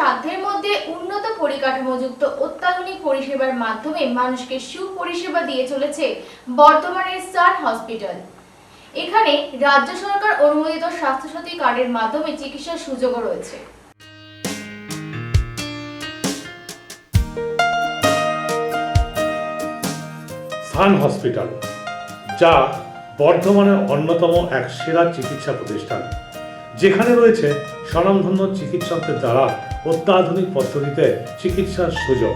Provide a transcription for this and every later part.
সাধ্যের মধ্যে উন্নত পরিকাঠামোযুক্ত অত্যাধুনিক পরিষেবার মাধ্যমে মানুষকে সুপরিষেবা দিয়ে চলেছে বর্তমানের সান হসপিটাল। এখানে রাজ্য সরকার অনুমোদিত স্বাস্থ্যসাথী কার্ডের মাধ্যমে চিকিৎসার সুযোগও রয়েছে। সান হসপিটাল, যা বর্ধমানের অন্যতম এক সেরা চিকিৎসা প্রতিষ্ঠান, যেখানে রয়েছে স্বনামধন্য চিকিৎসকদের দ্বারা অত্যাধুনিক পদ্ধতিতে চিকিৎসার সুযোগ,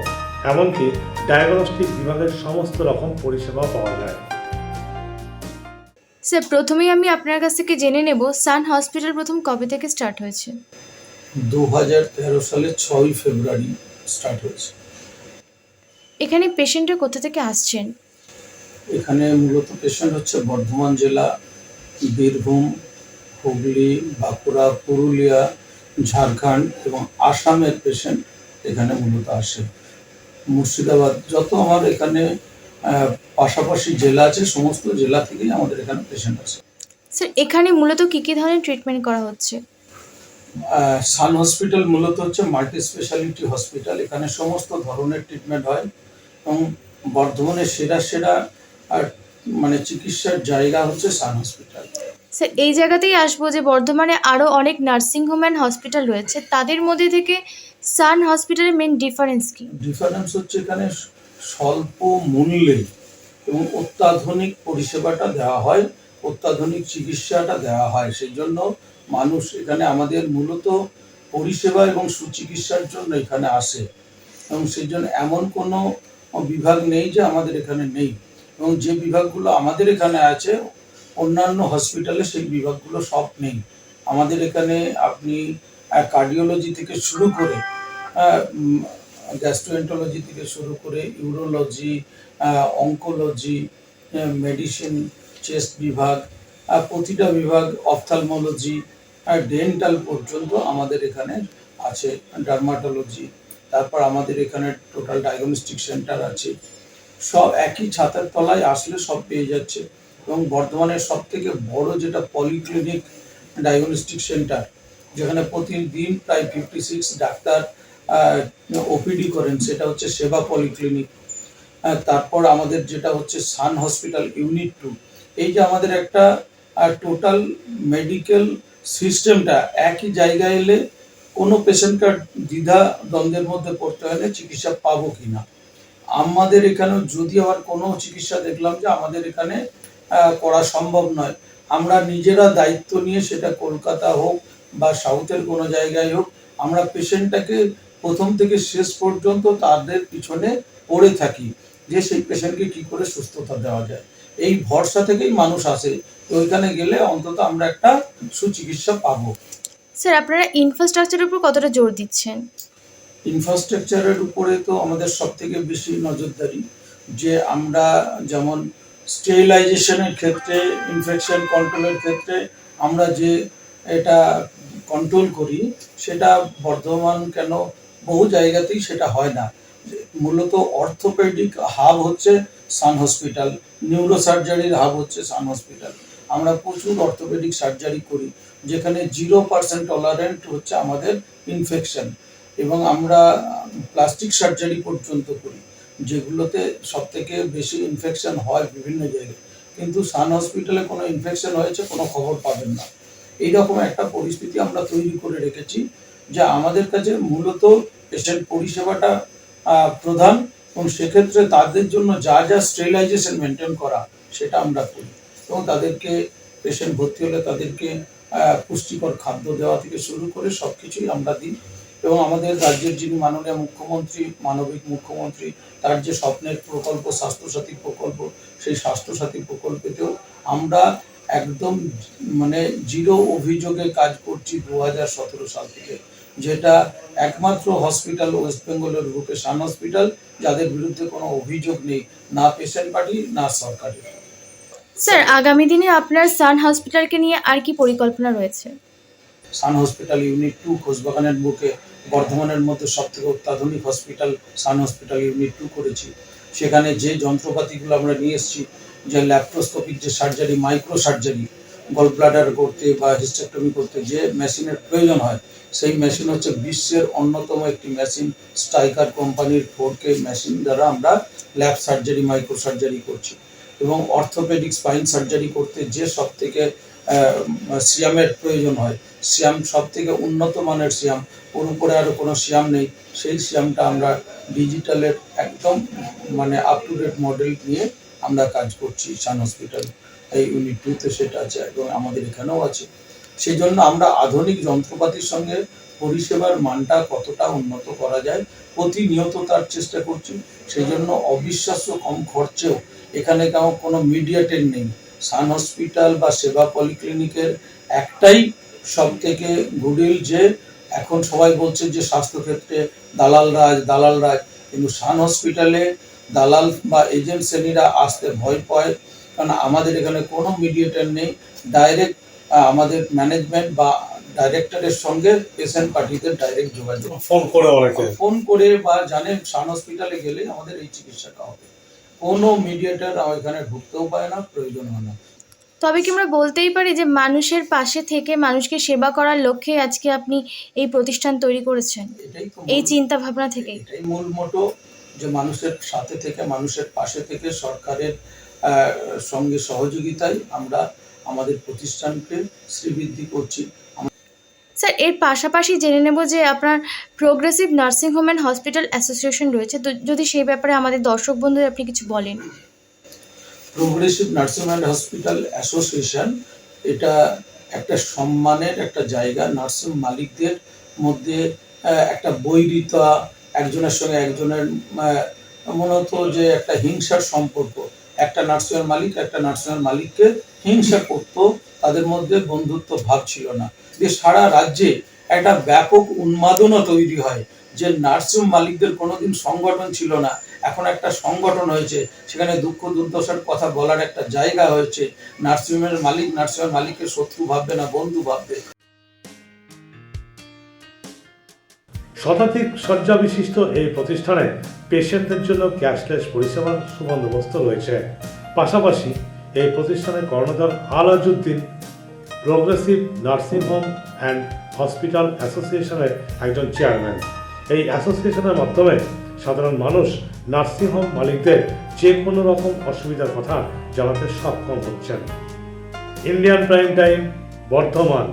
এমনকি ডায়াগনস্টিক বিভাগের সমস্ত রকম পরিষেবা পাওয়া যায়। স্যার, প্রথমেই আমি আপনার কাছ থেকে জেনে নেব সান হসপিটাল প্রথম কবে থেকে স্টার্ট হয়েছে? 2013 সালের 6 ফেব্রুয়ারি স্টার্ট হয়েছে। এখানে পেশেন্টরা কোথা থেকে আসছেন? এখানে মূলত পেশেন্ট হচ্ছে বর্ধমান জেলা, বীরভূম, হুগলি, বাঁকুড়া, পুরুলিয়া, ঝাড়খণ্ড এবং আসামের পেশেন্ট এখানে মূলত আসে। মুর্শিদাবাদ, যত আমার এখানে পাশাপাশি জেলা আছে, সমস্ত জেলা থেকেই আমাদের এখানে পেশেন্ট আছে। স্যার, এখানে মূলত কী কী ধরনের ট্রিটমেন্ট করা হচ্ছে? সান হসপিটাল মূলত হচ্ছে মাল্টি স্পেশালিটি হসপিটাল। এখানে সমস্ত ধরনের ট্রিটমেন্ট হয় এবং বর্ধমানের সেরা সেরা মানে চিকিৎসার জায়গা হচ্ছে সান হসপিটাল। স্যার, এই জায়গাতেই আসবো যে বর্ধমানে আরও অনেক নার্সিংহোম অ্যান্ড হসপিটাল রয়েছে, তাদের মধ্যে থেকে সান হসপিটালের মেন ডিফারেন্স কী? ডিফারেন্স হচ্ছে এখানে স্বল্প মূল্যে এবং অত্যাধুনিক পরিষেবাটা দেওয়া হয়, অত্যাধুনিক চিকিৎসাটা দেওয়া হয়। সেই জন্য মানুষ এখানে আমাদের মূলত পরিষেবা এবং সুচিকিৎসার জন্য এখানে আসে এবং সেই জন্য এমন কোনো বিভাগ নেই যে আমাদের এখানে নেই, এবং যে বিভাগগুলো আমাদের এখানে আছে অন্যান্য হসপিটালে সেই বিভাগগুলো সব নেই। আমাদের এখানে আপনি কার্ডিওলজি থেকে শুরু করে গ্যাস্ট্রোএন্টারোলজি থেকে শুরু করে ইউরোলজি, অঙ্কোলজি, মেডিসিন, চেস্ট বিভাগ, প্রতিটা বিভাগ, অপথ্যালমোলজি, ডেন্টাল পর্যন্ত আমাদের এখানে আছে, ডার্মাটোলজি। তারপর আমাদের এখানে টোটাল ডায়াগনস্টিক সেন্টার আছে। সব একই ছাতার তলায় আসলে সব পেয়ে যাচ্ছে। এবং বর্ধমানের সব থেকে বড় যেটা পলিক্লিনিক ডায়াগনস্টিক সেন্টার, যেখানে প্রতিদিন প্রায় 56 ডাক্তার ওপিডি করেন, সেটা হচ্ছে সেবা পলিক্লিনিক। তারপর আমাদের যেটা হচ্ছে সান হসপিটাল ইউনিট 2। এই যে আমাদের একটা টোটাল মেডিকেল সিস্টেমটা একই জায়গায় এলে কোনো পেশেন্টকে দ্বিধা দ্বন্দ্বের মধ্যে পড়তে হলে চিকিৎসা পাবো কিনা। আমাদের এখানেও যদি আবার কোনো চিকিৎসা দেখলাম যে আমাদের এখানে করা সম্ভব নয়, আমরা নিজেরা দায়িত্ব নিয়ে, সেটা কলকাতা হোক বা সাউথের কোনো জায়গায় হোক, আমরা পেশেন্টটাকে প্রথম থেকে শেষ পর্যন্ত তাদের পিছনে পড়ে থাকি যে সেই পেশেন্টকে কি করে সুস্থতা দেওয়া যায়। এই ভরসা থেকেই মানুষ আসে, তো ওইখানে গেলে অন্তত আমরা একটা সুচিকিৎসা পাবো। স্যার, আপনারা ইনফ্রাস্ট্রাকচারের উপর কতটা জোর দিচ্ছেন? ইনফ্রাস্ট্রাকচারের উপরে তো আমাদের সব থেকে বেশি নজরদারি, যে আমরা যেমন স্টেরিলাইজেশনের ক্ষেত্রে, ইনফেকশন কন্ট্রোলের ক্ষেত্রে আমরা যে এটা কন্ট্রোল করি, সেটা বর্ধমান কেন বহু জায়গাতেই সেটা হয় না। মূলত অর্থোপেডিক হাব হচ্ছে সান হসপিটাল, নিউরো সার্জারির হাব হচ্ছে সান হসপিটাল। আমরা প্রচুর অর্থোপেডিক সার্জারি করি, যেখানে 0% টলারেন্ট হচ্ছে আমাদের ইনফেকশন, এবং আমরা প্লাস্টিক সার্জারি পর্যন্ত করি, যেগুলোতে সব থেকে বেশি ইনফেকশন হয় বিভিন্ন জায়গায়। কিন্তু সান হসপিটালে কোনো ইনফেকশন হয়েছে কোনো খবর পাবেন না। এইরকম একটা পরিস্থিতি আমরা তৈরি করে রেখেছি, যে আমাদের কাছে মূলত পেশেন্ট পরিষেবাটা প্রধান, এবং সেক্ষেত্রে তাদের জন্য যা যা স্টেরিলাইজেশন মেনটেন করা সেটা আমরা করি, এবং তাদেরকে পেশেন্ট ভর্তি হলে তাদেরকে পুষ্টিকর খাদ্য দেওয়া থেকে শুরু করে সব কিছুই আমরা দিই। এবং আমাদের রাজ্যের যিনি মাননীয় মুখ্যমন্ত্রী, মানবিক মুখ্যমন্ত্রী, তার যে স্বপ্নের প্রকল্প স্বাস্থ্যসাথী প্রকল্প, সেই স্বাস্থ্যসাথী প্রকল্পেতেও আমরা একদম মানে জিরো অভিযোগে কাজ করছি 2017 সাল থেকে, যেটা একমাত্র হসপিটাল ওয়েস্ট বেঙ্গলের গ্রুপে সান হসপিটাল, যাদের বিরুদ্ধে কোনো অভিযোগ নেই, না পেশেন্ট পার্টি না সরকারি। স্যার, আগামী দিনে আপনার সান হসপিটালকে নিয়ে আর কি পরিকল্পনা রয়েছে? সান হসপিটাল ইউনিট 2 খোসবাগানের বুকে বর্ধমানের মধ্যে সব থেকে অত্যাধুনিক হসপিটাল সান হসপিটাল ইউনিট 2 করেছি। সেখানে যে যন্ত্রপাতিগুলো আমরা নিয়ে এসেছি, যে ল্যাপ্রোস্কোপিক যে surgery, micro surgery, gall bladder করতে বা হিস্টেক্টমি করতে যে মেশিনের প্রয়োজন হয়, সেই মেশিন হচ্ছে বিশ্বের অন্যতম একটি মেশিন, স্ট্রাইকার কোম্পানির 4K মেশিন দ্বারা আমরা ল্যাব সার্জারি, মাইক্রো সার্জারি করছি। এবং অর্থোপেডিক স্পাইন সার্জারি করতে যে সব থেকে সিয়ামের প্রয়োজন হয়, সিয়াম সব থেকে উন্নত মানের সিয়াম, ওর উপরে আরও কোনো সিয়াম নেই, সেই সিয়ামটা আমরা ডিজিটালের একদম মানে আপ টু ডেট মডেল নিয়ে আমরা কাজ করছি সান হসপিটাল এই ইউনিট 2-তে সেটা আছে এবং আমাদের এখানেও আছে। সেই জন্য আমরা আধুনিক যন্ত্রপাতির সঙ্গে পরিষেবার মানটা কতটা উন্নত করা যায় প্রতিনিয়ত তার চেষ্টা করছি। সেই জন্য অবিশ্বাস্য কম খরচেও এখানে কোনো মিডিয়েটের নেই। সান হসপিটাল বা সেবা পলিক্লিনিকের একটাই সব থেকে গুডিল যে এখন সবাই বলছে যে স্বাস্থ্যক্ষেত্রে দালাল রাজ, কিন্তু সান হসপিটালে দালাল বা এজেন্ট শ্রেণীরা আসতে ভয় পায়, কারণ আমাদের এখানে কোনো মিডিয়েটর নেই। ডাইরেক্ট আমাদের ম্যানেজমেন্ট বা ডাইরেক্টরের সঙ্গে পেশেন্ট পার্টিদের ডাইরেক্ট যোগাযোগ, ফোন করে বা জানেন সান হসপিটালে গেলে আমাদের এই চিকিৎসাটা হবে, কোনো মিডিয়েটর এখানে ঢুকতেও পারে না, প্রয়োজন হয় না। তবে কি আমরা বলতেই পারি যে মানুষের পাশে থেকে মানুষকে সেবা করার লক্ষ্যে আজকে আপনি এই প্রতিষ্ঠান তৈরি করেছেন, এটাই তো এই চিন্তা ভাবনা থেকে? এটাই মূল মোটো, যে মানুষের সাথে থেকে, মানুষের পাশে থেকে সরকারের সঙ্গে সহযোগিতায় আমরা আমাদের প্রতিষ্ঠানকে শ্রীবৃদ্ধি করছি। স্যার, এর পাশাপাশি জেনে নেব যে আপনার progressive nursing home and hospital association রয়েছে, তো যদি সেই ব্যাপারে আমাদের দর্শক বন্ধুদের আপনি কিছু বলেন। Progressive nursing and hospital association এটা একটা সম্মানের একটা জায়গা। নার্সিং মালিকদের মধ্যে একটা বৈরিতা, একজনের সঙ্গে একজনের মূলত যে একটা হিংসার সম্পর্ক, একটা নার্সিংয়ের মালিক একটা নার্সিংয়ের মালিককে হিংসা করতো, তাদের মধ্যে বন্ধুত্ব ভাব ছিল না। যে সারা রাজ্যে একটা ব্যাপক উন্মাদনা তৈরি হয় যে নার্সিং মালিকদের কোনোদিন সংগঠন ছিল না, এখন একটা সংগঠন হয়েছে, সেখানে দুঃখ দুর্দশার কথা বলার একটা জায়গা হয়েছে। নার্সিংহোমের মালিক নার্সিংহোমের মালিককে শত্রু ভাববে না, বন্ধু ভাববে। শতাধিক শয্যা বিশিষ্ট এই প্রতিষ্ঠানে পেশেন্টদের জন্য ক্যাশলেস পরিষেবার সুবন্দোবস্ত রয়েছে। পাশাপাশি এই প্রতিষ্ঠানের কর্ণধার Alajuddin progressive nursing home and hospital অ্যাসোসিয়েশনের একজন চেয়ারম্যান। এই অ্যাসোসিয়েশনের মাধ্যমে সাধারণ মানুষ নার্সিং হোম মালিকদের যে কোনো রকম অসুবিধার কথা জানাতে সক্ষম হচ্ছেন। Indian prime time, Bardhaman.